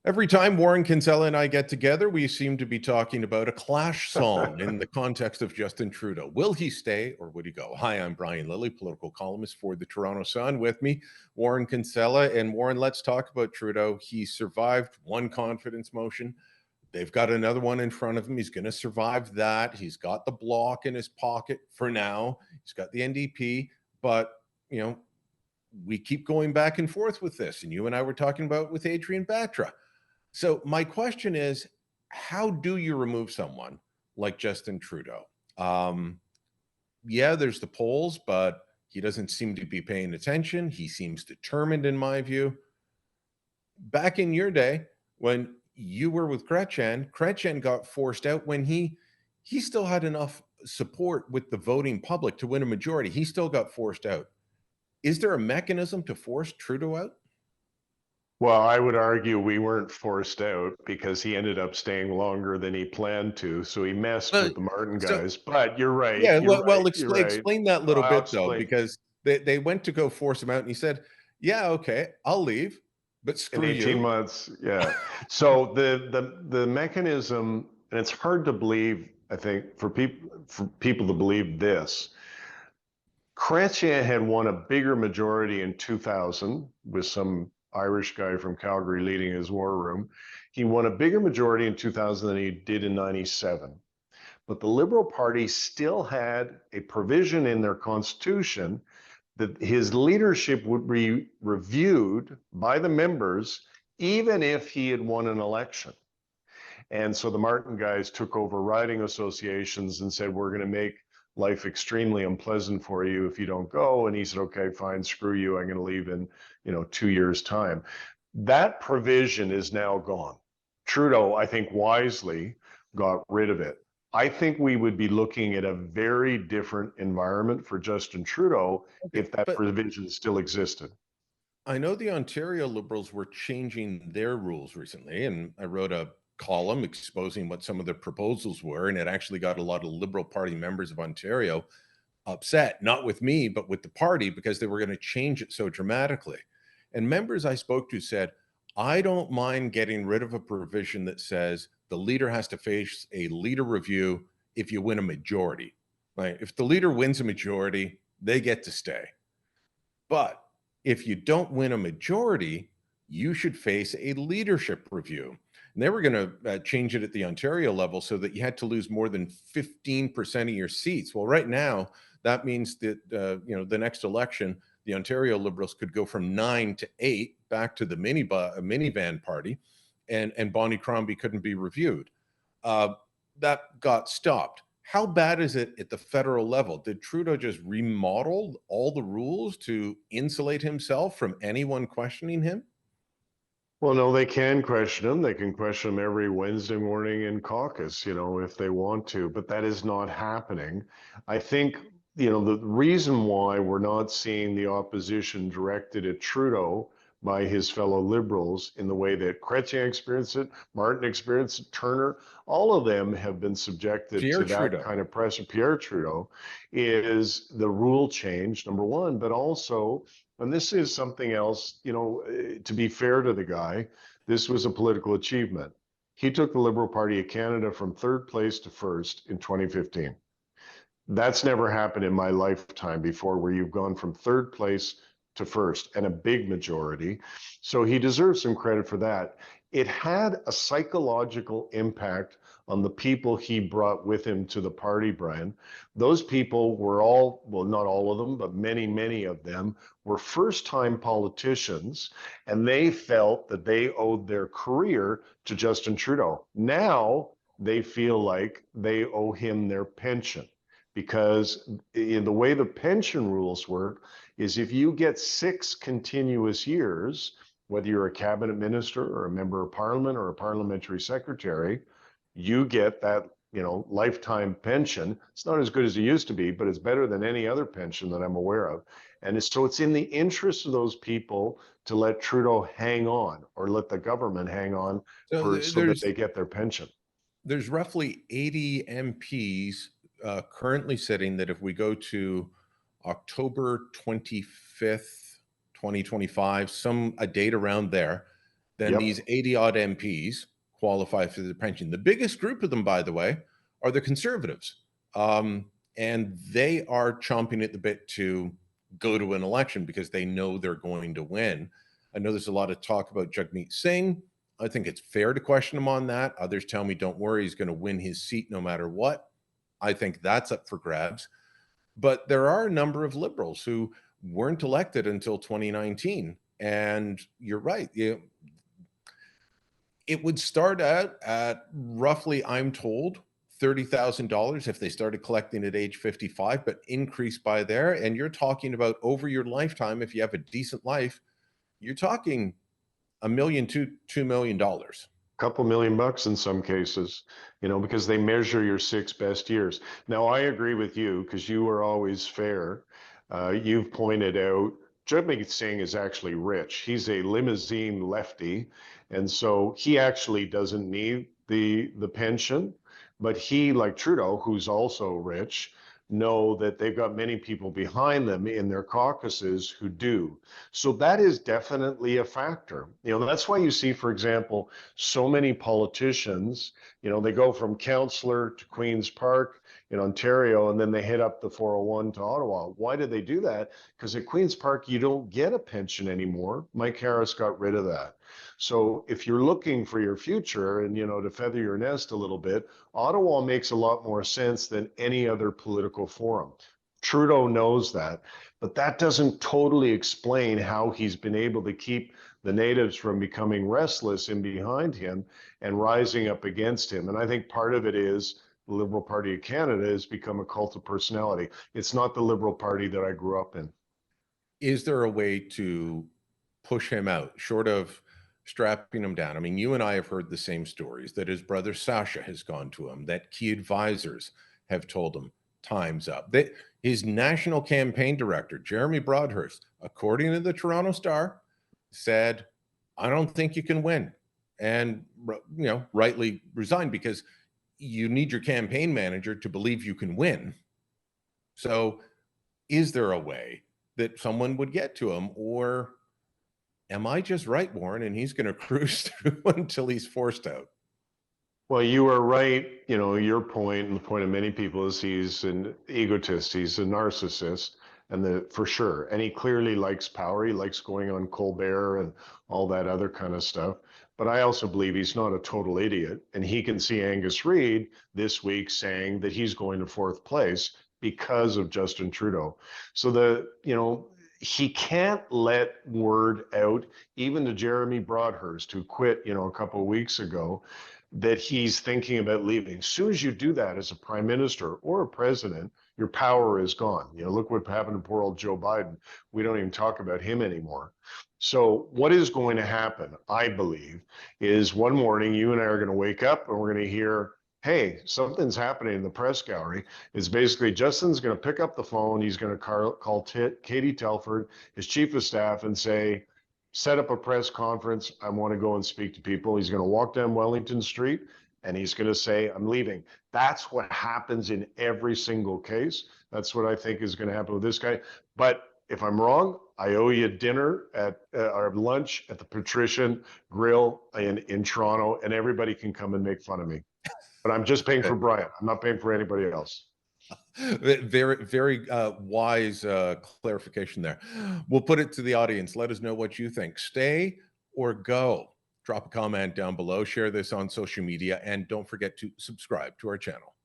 Every time Warren Kinsella and I get together, we seem to be talking about a Clash song in the context of Justin Trudeau. Will he stay or would he go? Hi, I'm Brian Lilley, political columnist for the Toronto Sun. With me, Warren Kinsella. And Warren, let's talk about Trudeau. He survived one confidence motion. They've got another one in front of him. He's going to survive that. He's got the block in his pocket for now. He's got the NDP, but, you know, we keep going back and forth with this. And you and I were talking about with Adrian Batra. So my question is, how do you remove someone like Justin Trudeau? Yeah, there's the polls, but he doesn't seem to be paying attention. He seems determined, in my view. Back in your day, when you were with Chrétien got forced out when he still had enough support with the voting public to win a majority. He still got forced out. Is there a mechanism to force Trudeau out? Well, I would argue we weren't forced out because he ended up staying longer than he planned to. So he messed with the Martin guys. But you're right. Yeah, You're right. explain that little I'll bit, though, explain. because they went to go force him out, and he said, yeah, okay, I'll leave, but screw In 18 you. months, yeah. So the mechanism, and it's hard to believe, I think, for people to believe this. Chrétien had won a bigger majority in 2000 with some Irish guy from Calgary leading his war room. He won a bigger majority in 2000 than he did in 97. But the Liberal Party still had a provision in their constitution that his leadership would be reviewed by the members even if he had won an election. And so the Martin guys took over riding associations and said, we're going to make life extremely unpleasant for you if you don't go. And he said, okay, fine, screw you. I'm going to leave in 2 years' time. That provision is now gone. Trudeau, I think, wisely got rid of it. I think we would be looking at a very different environment for Justin Trudeau if that provision still existed. I know the Ontario Liberals were changing their rules recently, and I wrote a column exposing what some of the proposals were, and it actually got a lot of Liberal Party members of Ontario upset, not with me, but with the party, because they were going to change it so dramatically. And members I spoke to said, I don't mind getting rid of a provision that says the leader has to face a leader review if you win a majority. Right? If the leader wins a majority, they get to stay. But if you don't win a majority, you should face a leadership review. And they were going to change it at the Ontario level so that you had to lose more than 15% of your seats. Well, right now, that means that, the next election, the Ontario Liberals could go from 9 to 8 back to the minivan party, and Bonnie Crombie couldn't be reviewed. That got stopped. How bad is it at the federal level? Did Trudeau just remodel all the rules to insulate himself from anyone questioning him? Well, no, they can question him. They can question him every Wednesday morning in caucus, if they want to, but that is not happening. I think, the reason why we're not seeing the opposition directed at Trudeau by his fellow Liberals in the way that Chrétien experienced it, Martin experienced it, Turner, all of them have been subjected to that kind of pressure. Pierre Trudeau is the rule change, number one, but also, and this is something else, to be fair to the guy, this was a political achievement. He took the Liberal Party of Canada from third place to first in 2015. That's never happened in my lifetime before, where you've gone from third place to first, and a big majority. So he deserves some credit for that. It had a psychological impact on the people he brought with him to the party, Brian. Those people were all, well, not all of them, but many, many of them were first-time politicians, and they felt that they owed their career to Justin Trudeau. Now they feel like they owe him their pension, because in the way the pension rules work is if you get 6 continuous years, whether you're a cabinet minister or a member of parliament or a parliamentary secretary, you get that, lifetime pension. It's not as good as it used to be, but it's better than any other pension that I'm aware of. And so it's in the interest of those people to let Trudeau hang on, or let the government hang on so that they get their pension. There's roughly 80 MPs currently sitting that if we go to October 25th, 2025, a date around there, then Yep. these 80 odd MPs qualify for the pension. The biggest group of them, by the way, are the Conservatives. And they are chomping at the bit to go to an election because they know they're going to win. I know there's a lot of talk about Jagmeet Singh. I think it's fair to question him on that. Others tell me, don't worry, he's going to win his seat no matter what. I think that's up for grabs. But there are a number of liberals who weren't elected until 2019. And you're right. It would start out at roughly, I'm told, $30,000 if they started collecting at age 55, but increase by there. And you're talking about over your lifetime, if you have a decent life, you're talking a million to $2 million. Couple $1 million in some cases, because they measure your 6 best years. Now, I agree with you because you are always fair. You've pointed out Jagmeet Singh is actually rich. He's a limousine lefty, and so he actually doesn't need the pension. But he, like Trudeau, who's also rich, know that they've got many people behind them in their caucuses who do. So that is definitely a factor. That's why you see, for example, so many politicians, they go from councillor to Queen's Park in Ontario, and then they hit up the 401 to Ottawa. Why did they do that? Because at Queen's Park, you don't get a pension anymore. Mike Harris got rid of that. So if you're looking for your future and, to feather your nest a little bit, Ottawa makes a lot more sense than any other political forum. Trudeau knows that, but that doesn't totally explain how he's been able to keep the natives from becoming restless in behind him and rising up against him. And I think part of it is the Liberal Party of Canada has become a cult of personality. It's not the Liberal Party that I grew up in. Is there a way to push him out, short of strapping him down? I mean, you and I have heard the same stories that his brother Sasha has gone to him, that key advisors have told him time's up. That his national campaign director, Jeremy Broadhurst, according to the Toronto Star, said, I don't think you can win. And, rightly resigned because you need your campaign manager to believe you can win. So is there a way that someone would get to him, or am I just right, Warren, and he's going to cruise through until he's forced out? Well, you are right. Your point and the point of many people is he's an egotist, he's a narcissist, and for sure. And he clearly likes power. He likes going on Colbert and all that other kind of stuff. But I also believe he's not a total idiot. And he can see Angus Reid this week saying that he's going to fourth place because of Justin Trudeau. So he can't let word out, even to Jeremy Broadhurst, who quit, a couple of weeks ago, that he's thinking about leaving. As soon as you do that as a prime minister or a president, your power is gone. Look what happened to poor old Joe Biden. We don't even talk about him anymore. So what is going to happen, I believe, is one morning you and I are going to wake up and we're going to hear, hey, something's happening in the press gallery. It's basically Justin's going to pick up the phone. He's going to call Katie Telford, his chief of staff, and say, set up a press conference. I want to go and speak to people. He's going to walk down Wellington Street and he's going to say, I'm leaving. That's what happens in every single case. That's what I think is going to happen with this guy. But if I'm wrong, I owe you dinner or lunch at the Patrician Grill in Toronto, and everybody can come and make fun of me. But I'm just paying for Brian. I'm not paying for anybody else. Very, very wise clarification there. We'll put it to the audience. Let us know what you think. Stay or go? Drop a comment down below. Share this on social media. And don't forget to subscribe to our channel.